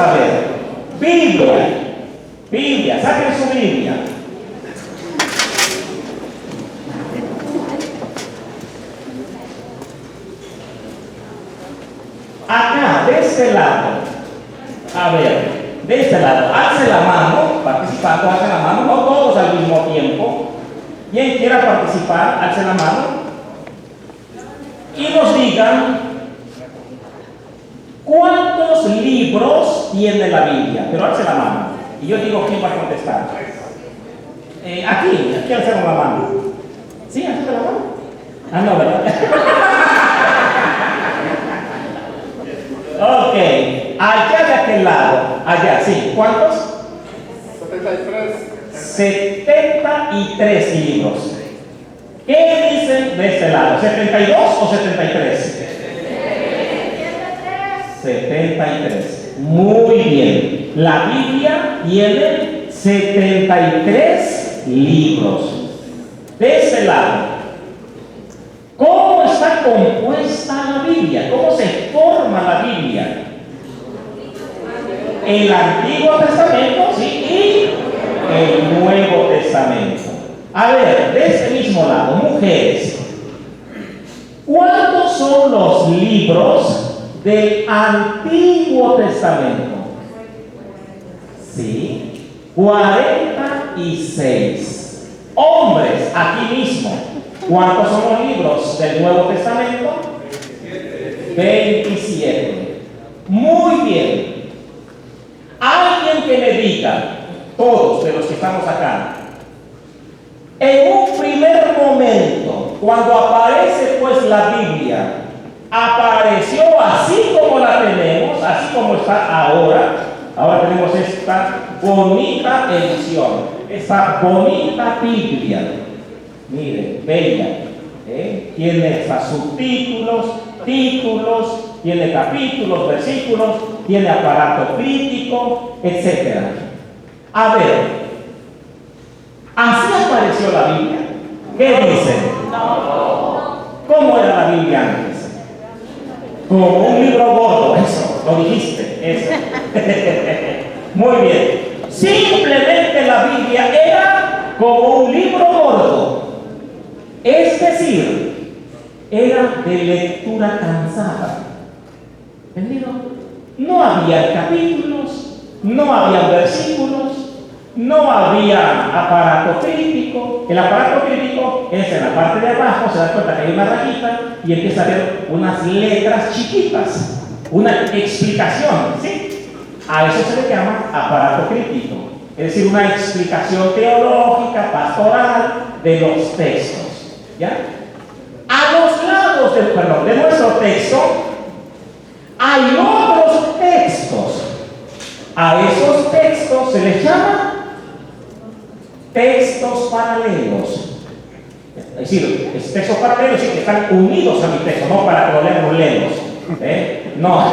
a ver. Biblia. Biblia, saquen su Biblia. Acá, de este lado. A ver, de este lado. Alce la mano, participando, alce la mano, no todos al mismo tiempo. Quien quiera participar, alce la mano. Y nos digan cuántos libros tiene la Biblia. Pero alce la mano. Y yo digo quién va a contestar. Aquí alzamos la mano. ¿Sí? ¿Alzamos la mano? Ah, no, ¿verdad? Ok. Allá de aquel lado. Allá, sí. ¿Cuántos? 73 libros. ¿Qué dicen de este lado? ¿72 o 73? 73. Muy bien. La Biblia tiene 73 libros. De ese lado. ¿Cómo está compuesta la Biblia? ¿Cómo se forma la Biblia? El Antiguo Testamento, sí, y el Nuevo Testamento. A ver, de ese mismo lado, mujeres. ¿Cuántos son los libros del Antiguo Testamento? Sí, 46. Hombres, aquí mismo. ¿Cuántos son los libros del Nuevo Testamento? 27. Muy bien. Alguien que me diga, todos de los que estamos acá, en un primer momento, cuando aparece pues la Biblia, apareció así como la tenemos, así como está ahora. Ahora tenemos esta bonita edición, esta bonita Biblia. Mire, bella. Tiene hasta subtítulos, títulos, tiene capítulos, versículos, tiene aparato crítico, etc. A ver, ¿así apareció la Biblia? ¿Qué dicen? ¿Cómo era la Biblia antes? Como un libro gordo, eso, lo dijiste, eso. Muy bien. Simplemente la Biblia era como un libro gordo. Es decir, era de lectura cansada. ¿Entendido? No había capítulos, no había versículos, no había aparato crítico. El aparato crítico es en la parte de abajo, se da cuenta que hay una rayita y empieza a ver unas letras chiquitas, una explicación, ¿sí? A eso se le llama aparato crítico, es decir, una explicación teológica, pastoral de los textos. ¿Ya? A los lados de nuestro texto hay otros textos. A esos textos se les llama textos paralelos. Es decir, textos paralelos sí que están unidos a mi texto, no para que lo leemos. No.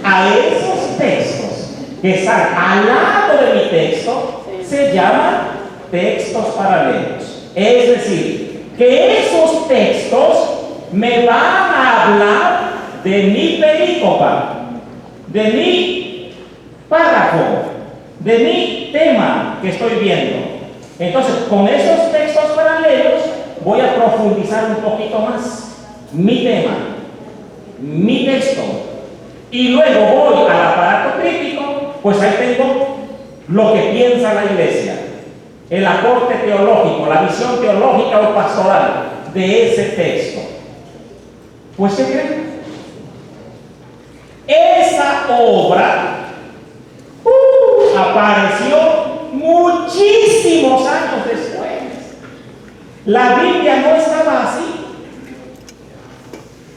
A esos textos que están al lado de mi texto se llaman textos paralelos. Es decir, que esos textos me van a hablar de mi perícopa, de mi párrafo, de mi tema que estoy viendo. Entonces, con esos textos paralelos voy a profundizar un poquito más mi tema, mi texto, y luego voy al aparato crítico, pues ahí tengo lo que piensa la iglesia, el aporte teológico, la visión teológica o pastoral de ese texto. Pues ¿qué creen? Esa obra apareció muchísimos años después. La Biblia no estaba así.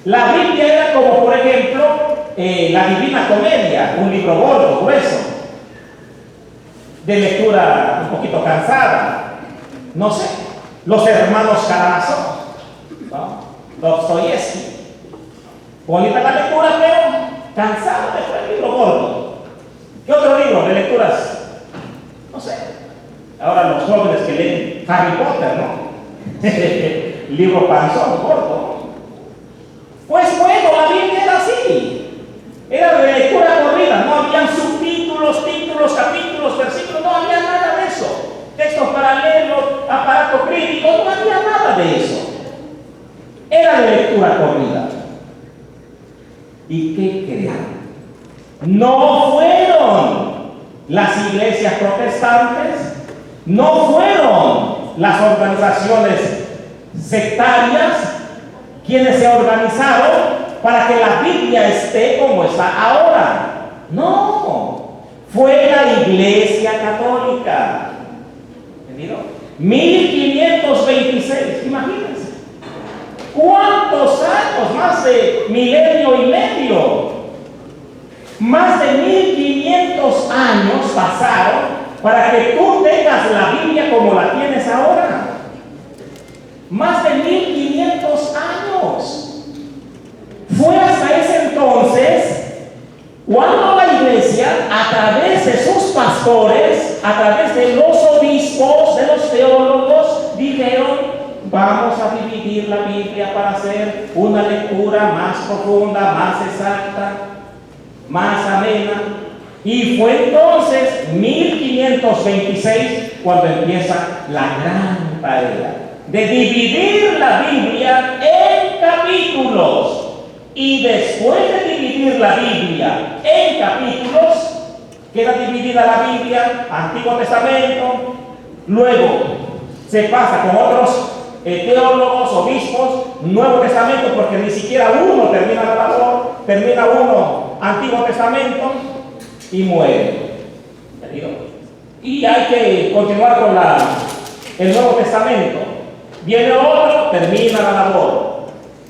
La Biblia era como, por ejemplo, la Divina Comedia, un libro gordo, grueso, de lectura un poquito cansada. No sé, los hermanos Karamazov, ¿no? Dostoyevsky. Bonita la lectura, pero cansada después del libro gordo. ¿Qué otro libro de lecturas? No sé. Ahora los jóvenes que leen Harry Potter, ¿no? Libro panzón, gordo. Pues bueno, la Biblia era así. ¿Y qué creen? No fueron las iglesias protestantes, no fueron las organizaciones sectarias quienes se organizaron para que la Biblia esté como está ahora. No, fue la Iglesia Católica. ¿Entendido? 1526, imagínense. ¿Cuántos años? Más de milenio y medio. Más de 1500 años pasaron para que tú tengas la Biblia como la tienes ahora. Más de 1500 años. Fue hasta ese entonces cuando la iglesia, a través de sus pastores, a través de los obispos, de los teólogos, dijeron: vamos a dividir la Biblia para hacer una lectura más profunda, más exacta, más amena. Y fue entonces 1526 cuando empieza la gran tarea de dividir la Biblia en capítulos. Y después de dividir la Biblia en capítulos, queda dividida la Biblia, Antiguo Testamento, luego se pasa con otros teólogos, obispos, Nuevo Testamento, porque ni siquiera uno termina la labor, termina uno Antiguo Testamento y muere. ¿Entendido? Y hay que continuar con el Nuevo Testamento. Viene otro, termina la labor.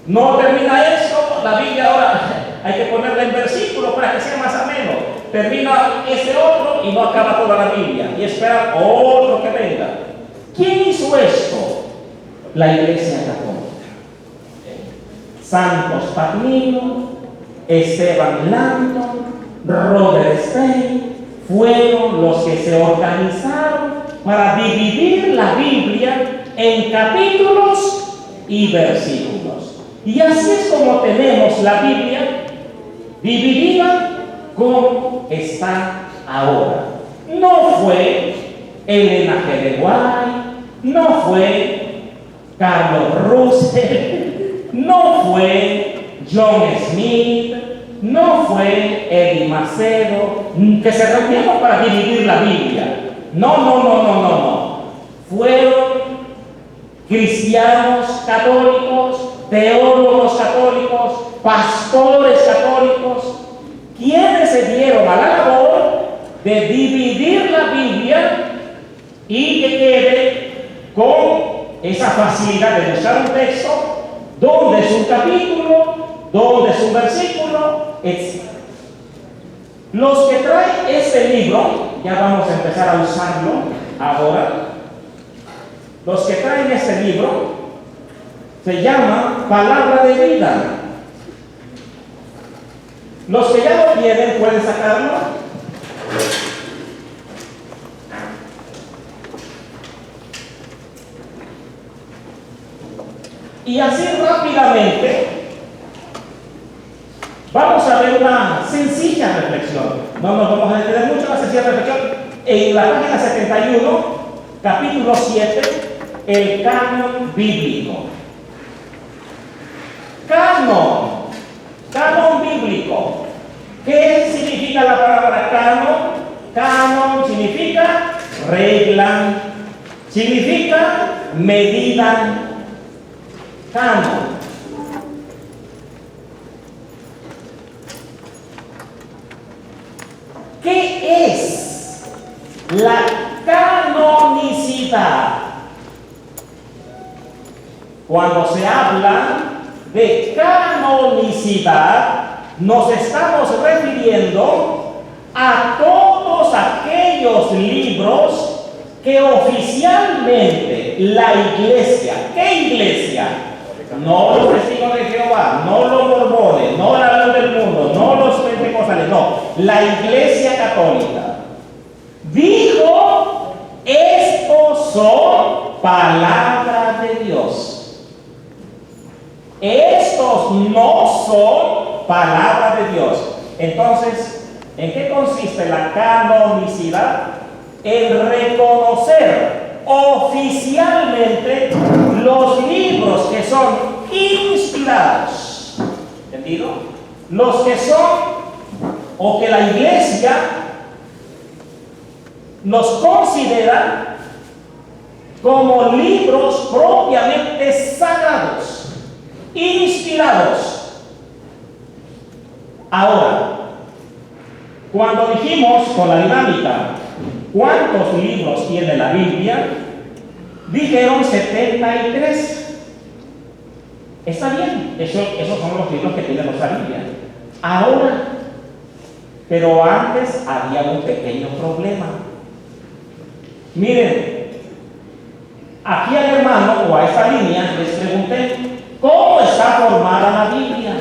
No termina eso, la Biblia ahora hay que ponerla en versículos para que sea más ameno. Termina ese otro y no acaba toda la Biblia. Y espera otro que venga. ¿Quién hizo esto? La Iglesia Católica. Santos Pagnino, Esteban Langton, Robert Stein fueron los que se organizaron para dividir la Biblia en capítulos y versículos. Y así es como tenemos la Biblia dividida como está ahora. No fue Elena G. de White, no fue Carlos Russell, no fue John Smith, no fue Eddie Macedo, que se reunieron para dividir la Biblia. No. Fueron cristianos católicos, teólogos católicos, pastores católicos, quienes se dieron a la labor de dividir la Biblia y que quede con esa facilidad de buscar un texto, donde es un capítulo, donde es un versículo, etc. Los que traen este libro, ya vamos a empezar a usarlo ahora. Los que traen este libro se llama Palabra de Vida. Los que ya lo tienen pueden sacarlo. Y así rápidamente vamos a ver una sencilla reflexión. No nos vamos a detener mucho en la sencilla reflexión. En la página 71, capítulo 7, el canon bíblico. Canon bíblico. ¿Qué significa la palabra canon? Canon significa regla, significa medida. Canon. ¿Qué es la canonicidad? Cuando se habla de canonicidad, nos estamos refiriendo a todos aquellos libros que oficialmente la iglesia, ¿qué iglesia? No los testigos de Jehová, no los mormones, no la luz del mundo, no los pentecostales, no, la iglesia católica dijo: estos son palabras de Dios. Estos no son palabras de Dios. Entonces, ¿en qué consiste la canonicidad? En reconocer oficialmente los libros que son inspirados. ¿Entendido? los que son, o que la iglesia los considera como libros propiamente sagrados, inspirados. Ahora, cuando dijimos con la dinámica, ¿cuántos libros tiene la Biblia? Dijeron 73. Está bien, esos son los libros que tiene nuestra Biblia. Ahora, pero antes había un pequeño problema. Miren, aquí al hermano o a esta línea les pregunté, ¿cómo está formada la Biblia?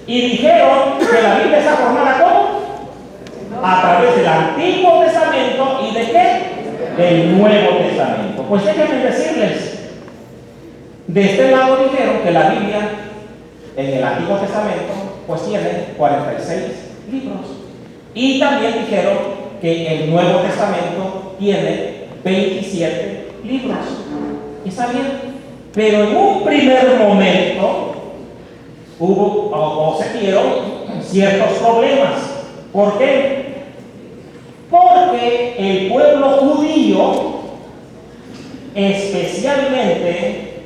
Y dijeron que la Biblia está formada ¿cómo? A través del Antiguo Testamento y ¿de qué? Del Nuevo Testamento. Pues déjenme decirles, de este lado dijeron que la Biblia en el Antiguo Testamento pues tiene 46 libros. Y también dijeron que el Nuevo Testamento tiene 27 libros. Está bien. Pero en un primer momento hubo o se dieron ciertos problemas. ¿Por qué? Porque el pueblo judío, especialmente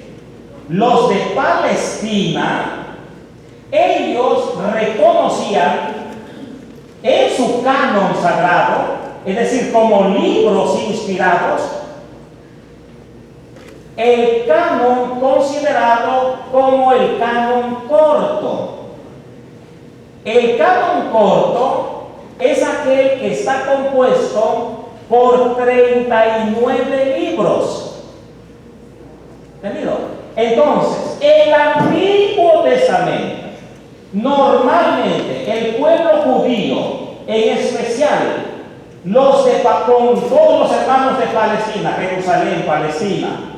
los de Palestina, ellos reconocían en su canon sagrado, es decir, como libros inspirados, el canon considerado como el canon corto. El canon corto es aquel que está compuesto por 39 libros. ¿Entendido? Entonces, el Antiguo Testamento, normalmente el pueblo judío, en especial con todos los hermanos de Palestina, Jerusalén, Palestina,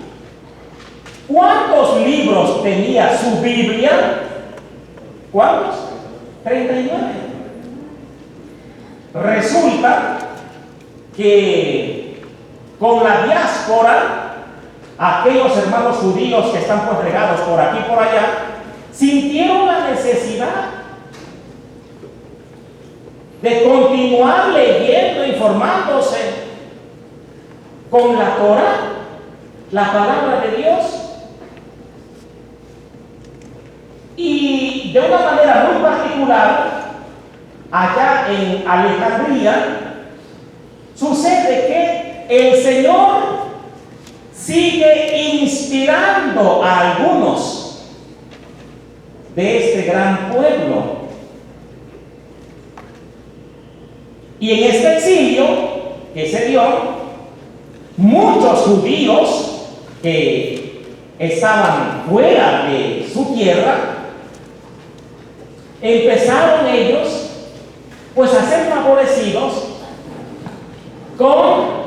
¿cuántos libros tenía su Biblia? ¿Cuántos? 39. Resulta que con la diáspora, aquellos hermanos judíos que están pues regados por aquí y por allá, sintieron la necesidad de continuar leyendo, informándose con la Torá, la palabra de Dios. Y de una manera muy particular, allá en Alejandría, sucede que el Señor sigue inspirando a algunos de este gran pueblo. Y en este exilio que se dio, muchos judíos que estaban fuera de su tierra, empezaron ellos pues a ser favorecidos con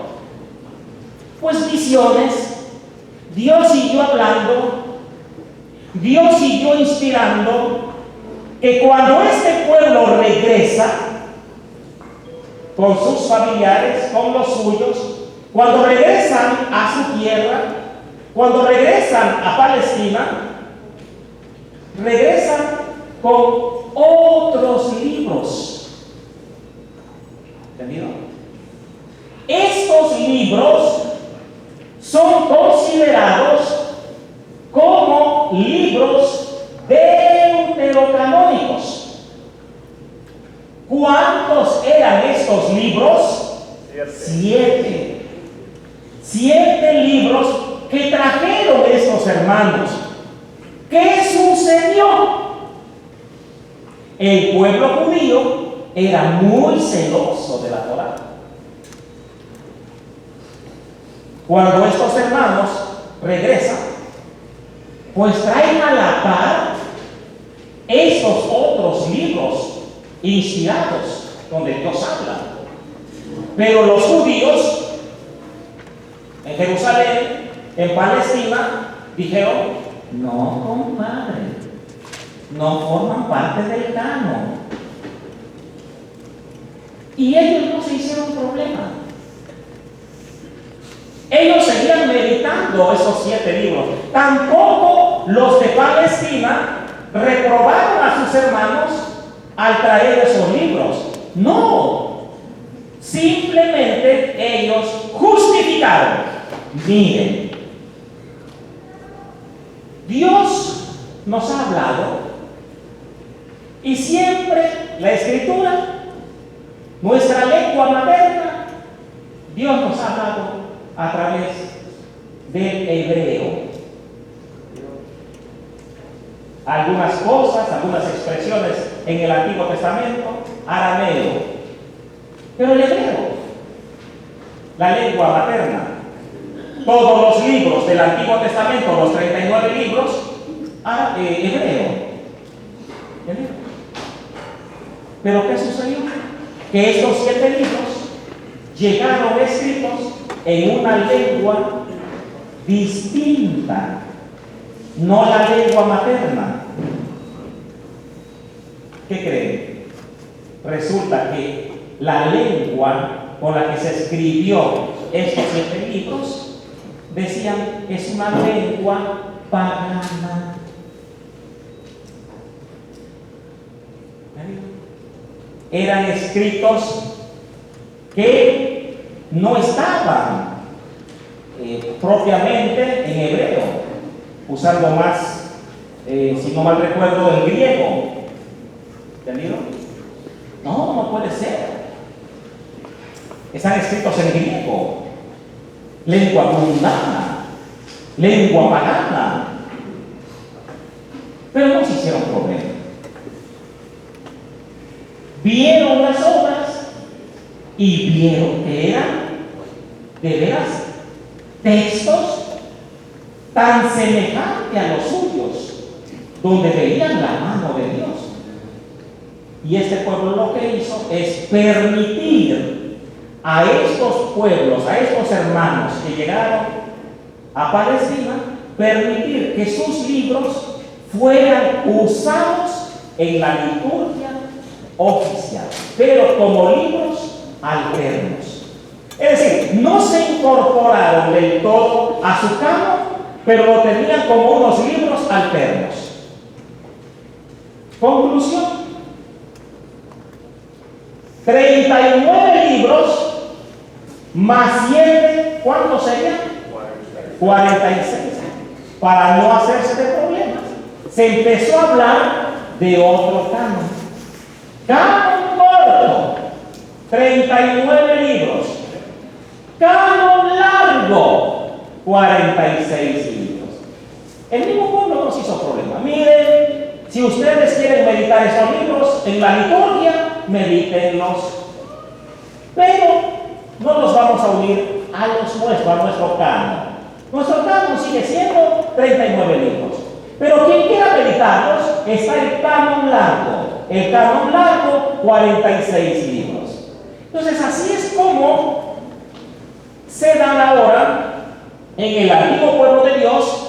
pues visiones. Dios siguió hablando, Dios siguió inspirando, que cuando este pueblo regresa con sus familiares, con los suyos, cuando regresan a su tierra, cuando regresan a Palestina, regresan con otros libros. ¿Entendido? Estos libros son considerados como libros deuterocanónicos. ¿Cuántos eran estos libros? 7. 7 libros que trajeron estos hermanos. ¿Qué sucedió? El pueblo judío era muy celoso de la Torá. Cuando estos hermanos regresan, pues traen a la par estos otros libros inspirados donde Dios habla. Pero los judíos en Jerusalén, en Palestina, dijeron: no, compadre, no forman parte del canon. Y ellos no se hicieron problema. Ellos seguían meditando esos 7 libros. Tampoco los de Palestina reprobaron a sus hermanos al traer esos libros. No, simplemente ellos justificaron. Miren, Dios nos ha hablado y siempre la Escritura, nuestra lengua materna, Dios nos ha hablado a través del hebreo. Algunas cosas, algunas expresiones en el Antiguo Testamento, arameo. Pero el hebreo, la lengua materna, todos los libros del Antiguo Testamento, los 39 libros, hebreo. Pero ¿qué sucedió? Que estos 7 libros llegaron escritos en una lengua distinta, no la lengua materna. ¿Qué creen? Resulta que la lengua con la que se escribió estos 7 libros, decían, es una lengua pagana. Eran escritos que no estaban propiamente en hebreo, usando más, si no mal recuerdo, el griego. ¿Entendido? No, no puede ser. Están escritos en griego, lengua mundana, lengua pagana. Pero no se hicieron problema. Vieron las obras y vieron que eran, de veras, textos tan semejantes a los suyos, donde veían la mano de Dios. Y este pueblo lo que hizo es permitir a estos pueblos, a estos hermanos que llegaron a Palestina, permitir que sus libros fueran usados en la liturgia oficial, pero como libros alternos. Es decir, no se incorporaron del todo a su canon, pero lo tenían como unos libros alternos. Conclusión: 39 libros más 7, ¿cuántos serían? 46. Para no hacerse de problemas, se empezó a hablar de otro canon. Canon corto, 39 libros. Canon largo, 46 libros. El mismo pueblo nos hizo problema. Miren, si ustedes quieren meditar esos libros en la liturgia, medítenlos. Pero no los vamos a unir a nuestro canon. Nuestro canon sigue siendo 39 libros. Pero quien quiera meditarlos, está el canon largo. El canon largo, 46 libros. Entonces, así es como se dan ahora en el antiguo pueblo de Dios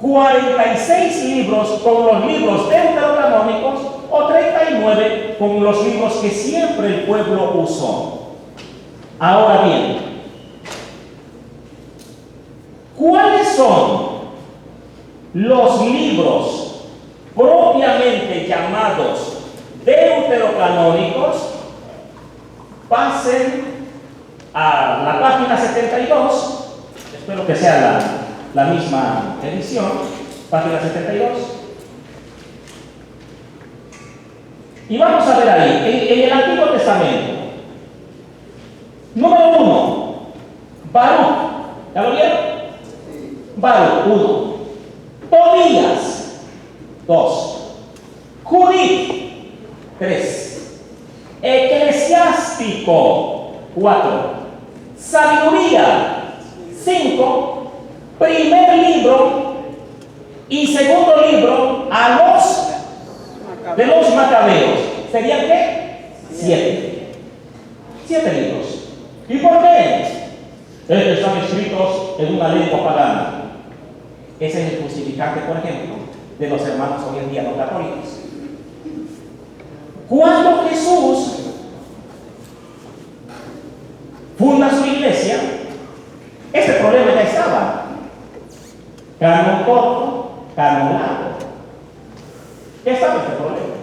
46 libros con los libros deuterocanónicos o 39 con los libros que siempre el pueblo usó. Ahora bien, ¿cuáles son los libros propiamente llamados deuterocanónicos? Pasen a la página 72, espero que sea la misma edición, página 72, y vamos a ver ahí, en el Antiguo Testamento, número 1, Baruch, ¿ya lo vieron? Baruch, 1, Tobías, 2, Judith, 3, Eclesiástico, 4, Sabiduría, 5, primer libro y segundo libro de los Macabeos. ¿Serían qué? 7. 7 libros. ¿Y por qué? Están escritos en una lengua pagana. Ese es el justificante, por ejemplo, de los hermanos hoy en día no católicos. Cuando Jesús funda su iglesia, este problema ya estaba. Canon corto, canon largo. ¿Qué estaba este problema?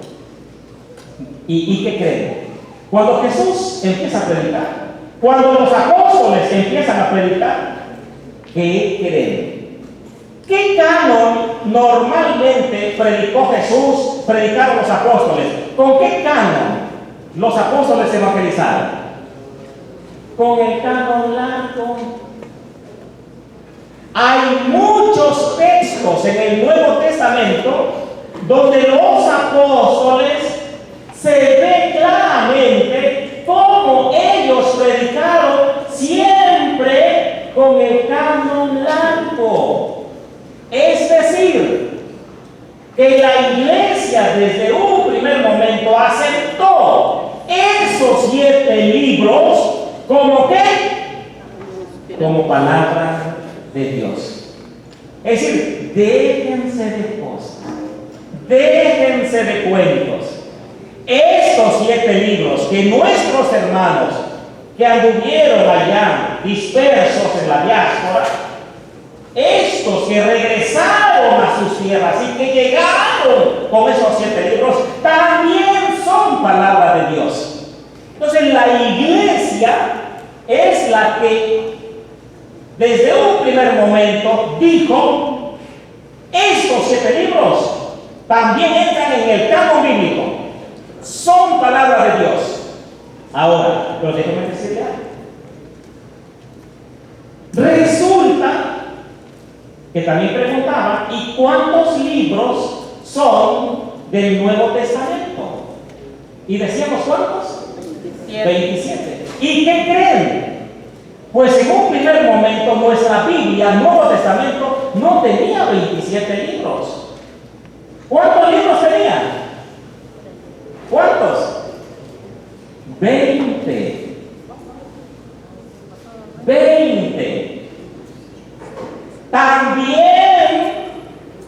¿Y qué creen? Cuando Jesús empieza a predicar, cuando los apóstoles empiezan a predicar, ¿qué creen? ¿Qué canon normalmente predicó Jesús, predicaron los apóstoles? ¿Con qué canon los apóstoles evangelizaron? Con el canon largo. Hay muchos textos en el Nuevo Testamento donde los apóstoles se ve claramente cómo ellos predicaron siempre con el canon largo. Es decir, que la iglesia desde un primer momento aceptó esos 7 libros como ¿qué? Como palabra de Dios. Es decir, déjense de cosas, déjense de cuentos. Estos 7 libros que nuestros hermanos que anduvieron allá dispersos en la diáspora, estos que regresaron a sus tierras y que llegaron con esos 7 libros, también son palabra de Dios. Entonces la iglesia es la que desde un primer momento dijo, estos 7 libros también entran en el canon bíblico, son palabra de Dios. Ahora, pero déjenme decirle algo. Resulta que también preguntaban, ¿y cuántos libros son del Nuevo Testamento? Y decíamos, ¿cuántos? 27. ¿Y qué creen? Pues en un primer momento nuestra Biblia, Nuevo Testamento, no tenía 27 libros. ¿Cuántos libros tenía? ¿Cuántos? 20. 20. También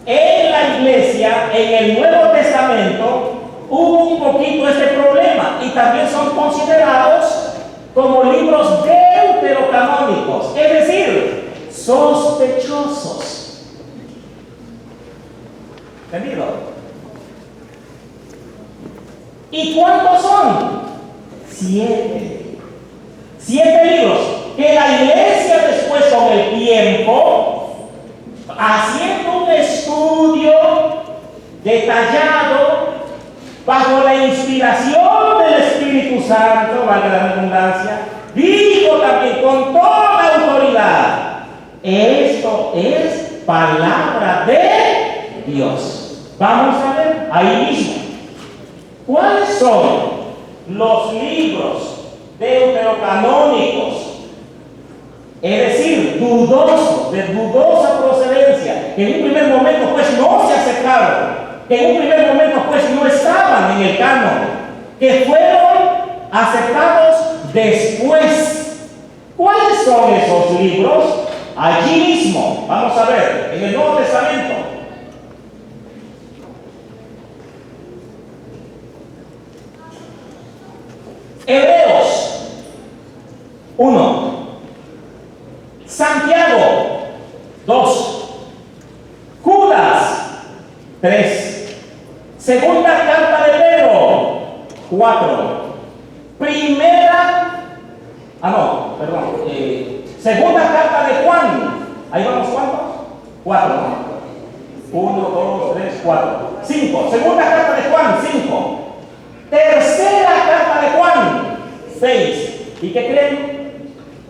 en la iglesia, en el Nuevo Testamento, hubo un poquito este problema y también son considerados como libros deuterocanónicos, es decir, sospechosos. ¿Entendido? ¿Y cuántos son? 7. 7 libros que la iglesia después con el tiempo, haciendo un estudio detallado bajo la inspiración del Espíritu Santo, valga la redundancia, dijo también con toda la autoridad, esto es palabra de Dios. Vamos a ver ahí mismo cuáles son los libros deuterocanónicos, es decir, dudosos, de dudosa procedencia, que en un primer momento pues no se aceptaron, que en un primer momento pues no estaban en el canon, que fueron aceptados después. ¿Cuáles son esos libros? Allí mismo, vamos a ver, en el Nuevo Testamento. Hebreos 1, Santiago 2, Judas 3, segunda carta de Pedro 4, segunda carta de Juan, ahí vamos, ¿cuántos? 4, 1, 2, 3, 4, 5, segunda carta de Juan 5, tercera carta de Juan 6, ¿y qué creen?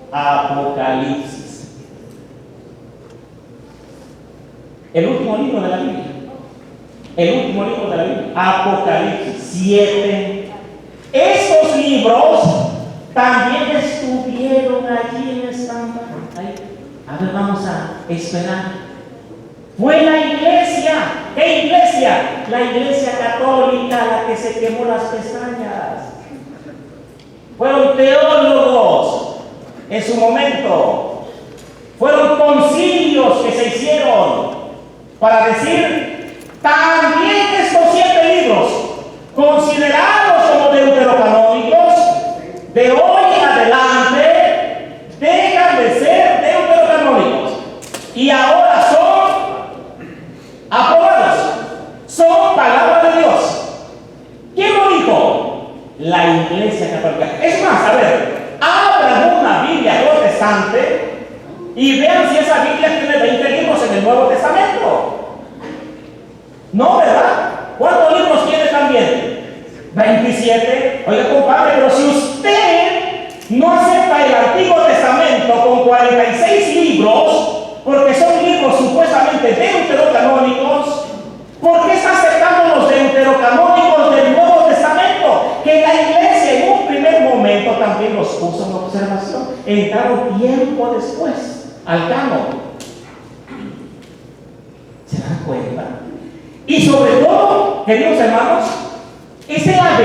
Apocalipsis, el último libro de la Biblia. El último libro de la Biblia, Apocalipsis 7. Estos libros también estuvieron allí en estampa. A ver, vamos a esperar. Fue la iglesia. ¿Qué iglesia? La iglesia católica la que se quemó las pestañas. Fueron teólogos en su momento. Fueron concilios que se hicieron para decir, también estos 7 libros, considerados como deuterocanónicos, de hoy en adelante dejan de ser deuterocanónicos y ahora son aprobados, son palabra de Dios. ¿Quién lo dijo? la Iglesia Católica. Es más, a ver, abran una Biblia protestante y vean si esa Biblia tiene 20 libros en el Nuevo Testamento. No, ¿verdad? ¿Cuántos libros tiene también? 27. Oiga, compadre, pero si usted no acepta el Antiguo Testamento con 46 libros, porque son libros supuestamente deuterocanónicos, ¿por qué está aceptando los deuterocanónicos del Nuevo Testamento? Que la Iglesia en un primer momento también los puso en observación. Entraron tiempo después al canon. ¿Se dan cuenta? Y sobre todo, queridos hermanos, esa es la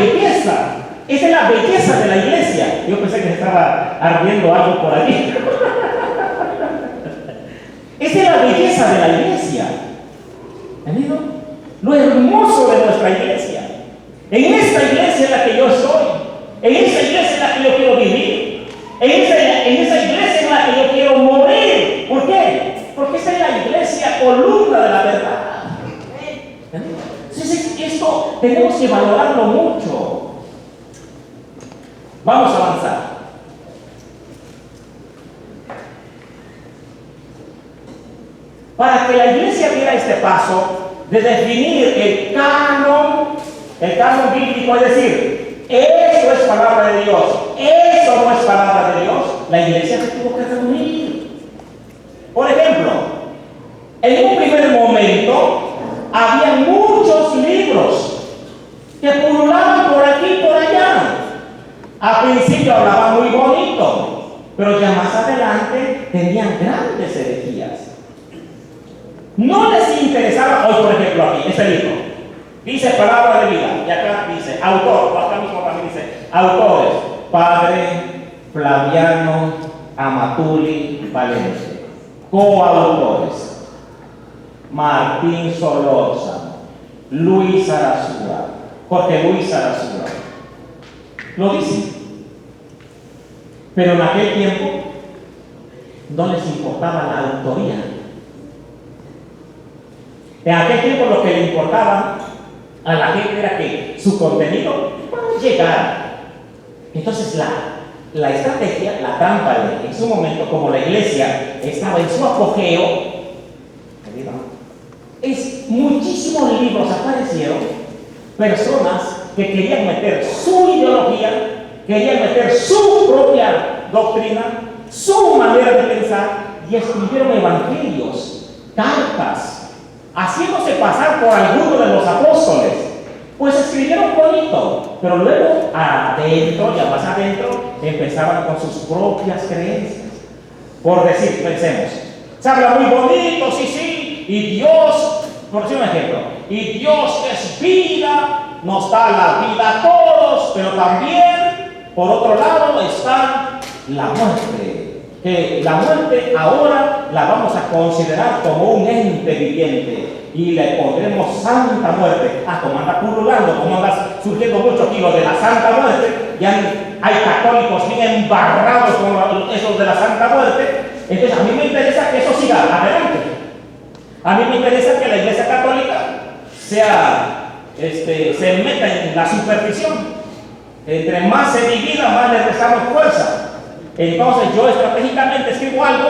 belleza de la Iglesia. Yo pensé que se estaba ardiendo algo por allí. Esa es la belleza de la Iglesia. ¿Entendido? Lo hermoso de nuestra Iglesia. En esta iglesia en la que yo estoy, en esa iglesia en la que yo quiero vivir, en esa iglesia en la que yo quiero morir. ¿Por qué? Porque esta es la iglesia columna de la verdad. Entonces, esto tenemos que valorarlo mucho. Vamos a avanzar. Para que la iglesia diera este paso de definir el canon bíblico, es decir, eso es palabra de Dios, eso no es palabra de Dios, la iglesia se tuvo que reunir. Por ejemplo, en un primer momento había muchos libros que pululaban por aquí y por allá. Al principio hablaban muy bonito, pero ya más adelante tenían grandes herejías. No les interesaba, hoy por ejemplo aquí, este libro, dice palabra de vida, y acá dice autor, acá mismo también dice autores, Padre Flaviano Amatuli Valencia, coautores, Martín Solórzano, Luis Arazúa, Jorge Luis Arazúa. Lo dice. Pero en aquel tiempo no les importaba la autoría. En aquel tiempo lo que le importaba a la gente era que su contenido llegara. Entonces la estrategia, la trampa en su momento, como la iglesia estaba en su apogeo, es muchísimos libros aparecieron, personas que querían meter su ideología, querían meter su propia doctrina, su manera de pensar, y escribieron evangelios, cartas, haciéndose pasar por alguno de los apóstoles. Pues escribieron bonito, pero luego adentro, ya más adentro, empezaban con sus propias creencias. Por decir, pensemos, se habla muy bonito, sí, y Dios, por decir un ejemplo, y Dios es vida, nos da la vida a todos, pero también, por otro lado, está la muerte. Que la muerte ahora la vamos a considerar como un ente viviente y le pondremos Santa Muerte. Como anda pululando, como anda surgiendo mucho aquí lo de la Santa Muerte, ya hay católicos bien embarrados con esos de la Santa Muerte. Entonces a mí me interesa que eso siga adelante. A mí me interesa que la Iglesia Católica se meta en la superstición. Entre más se divida, más le restamos fuerza. Entonces yo estratégicamente escribo algo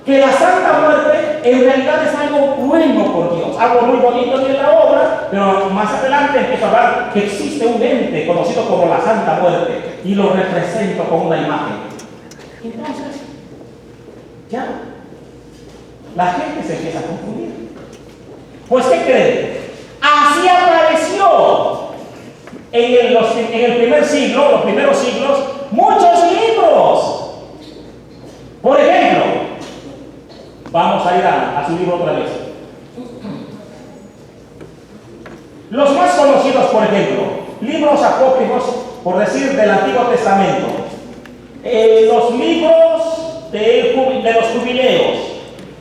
que la Santa Muerte en realidad es algo bueno por Dios, algo muy bonito en la obra, pero más adelante empiezo a hablar que existe un ente conocido como la Santa Muerte y lo represento con una imagen. Entonces, ya, la gente se empieza a confundir. Pues, ¿qué creen? Así apareció en el primer siglo, los primeros siglos, muchos libros. Por ejemplo, vamos a ir a su libro otra vez. Los más conocidos, por ejemplo, libros apócrifos, por decir, del Antiguo Testamento. Los libros de los jubileos,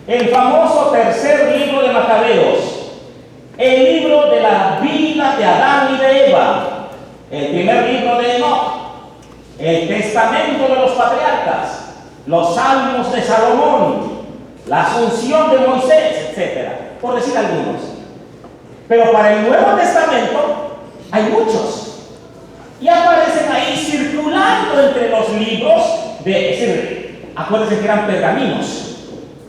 el famoso tercer libro de Macabeos, el libro de la vida de Adán y de Eva, el primer libro de Enoch, el testamento de los patriarcas, los salmos de Salomón, la asunción de Moisés, etc. Por decir algunos. Pero para el Nuevo Testamento hay muchos. y aparecen ahí circulando entre los libros es decir, acuérdense que eran pergaminos,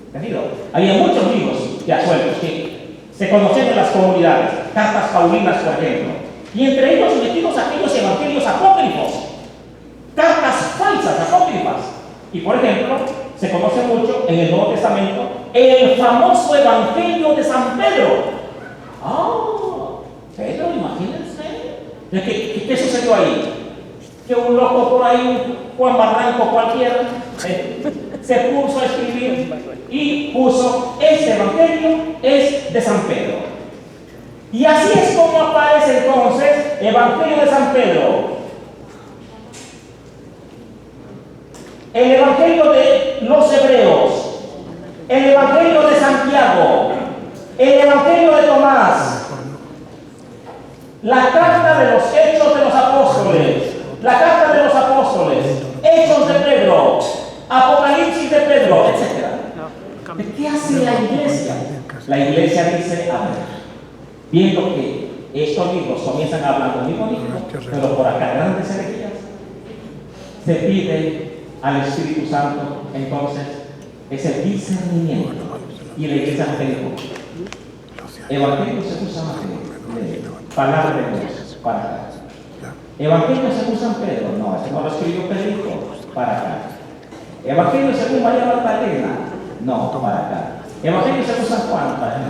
¿entendido? Había muchos libros ya sueltos que se conocían en las comunidades, cartas paulinas, por ejemplo, y entre ellos metidos aquellos evangelios apócrifos, cartas falsas, apócrifas. Y por ejemplo, se conoce mucho en el Nuevo Testamento el famoso Evangelio de San Pedro. Pedro, imagínense. ¿Qué sucedió ahí? Que un loco por ahí, un Juan Barranco cualquiera, se puso a escribir y puso: este Evangelio es de San Pedro. Y así es como aparece entonces Evangelio de San Pedro. El Evangelio de los Hebreos, el Evangelio de Santiago, el Evangelio de Tomás, la carta de los Hechos de los Apóstoles, la carta de los Apóstoles, Hechos de Pedro, Apocalipsis de Pedro, etc. ¿Qué hace la iglesia? La iglesia dice: a ver, viendo que estos libros comienzan hablando muy bonito, pero por acá grandes herejías, se pide al Espíritu Santo entonces ese discernimiento. Y la iglesia no dijo: Evangelio se usa palabra de Dios para acá. Evangelio según San Pedro, no, ese no lo escribió Pedrito, para acá. Evangelio según María Magdalena, no, para acá. Evangelio según San Juan, para acá.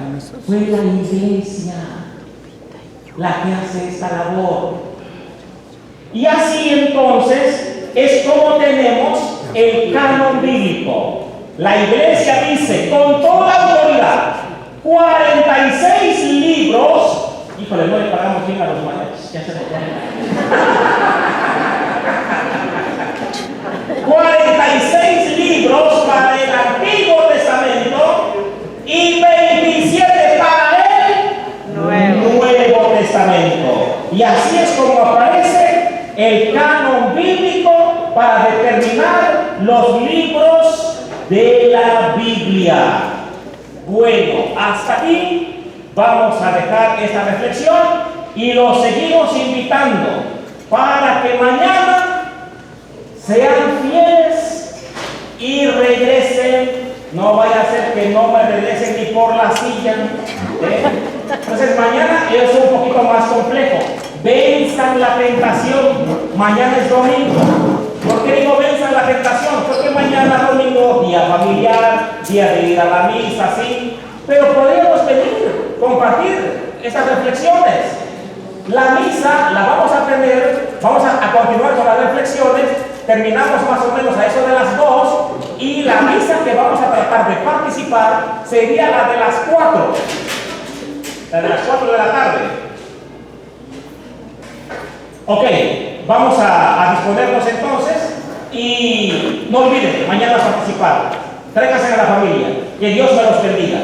Fue la iglesia la que hace esta labor. Y así entonces es como tenemos el canon bíblico. La iglesia dice con toda autoridad: 46 libros. Híjole, no le pagamos bien a los mayas. Ya se lo 46 libros para el Antiguo Testamento y 27 para el Nuevo Testamento. Y así es como aparece el canon bíblico para determinar los libros de la Biblia. Bueno, hasta aquí vamos a dejar esta reflexión y los seguimos invitando para que mañana sean fieles y regresen. No vaya a ser que no me regresen ni por la silla. Entonces mañana es un poquito más complejo. Venzan la tentación. Mañana es domingo. ¿Por qué digo venzan la tentación? Porque mañana domingo, día familiar, día de ir a la misa, ¿sí? Pero podríamos venir, compartir esas reflexiones. La misa la vamos a tener, vamos a continuar con las reflexiones. Terminamos más o menos a eso de las 2 y la misa que vamos a tratar de participar sería la de las 4. La de las 4 de la tarde. Ok, vamos a disponernos entonces y no olviden mañana participar. Tráiganse a la familia. Que Dios me los bendiga.